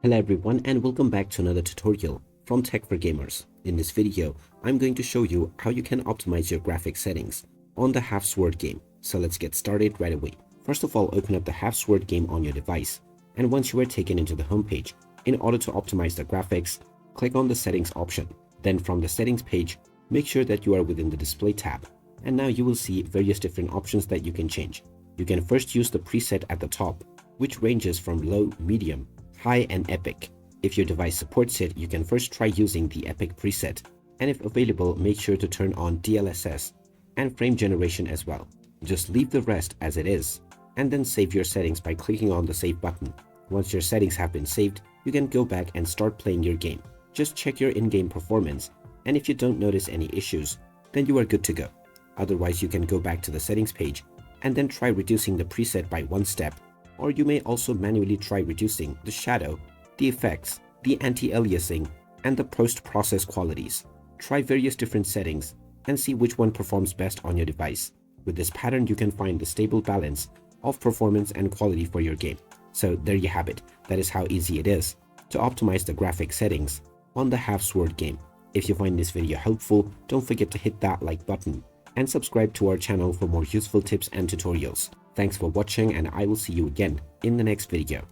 Hello everyone and welcome back to another tutorial from Tech for Gamers. In this video, I'm going to show you how you can optimize your graphics settings on the Half Sword game. So let's get started right away. First of all, open up the Half Sword game on your device, and once you are taken into the home page, in order to optimize the graphics, click on the settings option. Then from the settings page, make sure that you are within the display tab, and now you will see various different options that you can change. You can first use the preset at the top, which ranges from low, medium, high and epic. If your device supports it, you can first try using the epic preset, and if available, make sure to turn on DLSS and frame generation as well. Just leave the rest as it is, and then save your settings by clicking on the save button. Once your settings have been saved, you can go back and start playing your game. Just check your in-game performance, and if you don't notice any issues, then you are good to go. Otherwise, you can go back to the settings page and then try reducing the preset by one step, or you may also manually try reducing the shadow, the effects, the anti-aliasing, and the post-process qualities. Try various different settings and see which one performs best on your device. With this pattern, you can find the stable balance of performance and quality for your game. So there you have it. That is how easy it is to optimize the graphic settings on the Half Sword game. If you find this video helpful, don't forget to hit that like button and subscribe to our channel for more useful tips and tutorials. Thanks for watching, and I will see you again in the next video.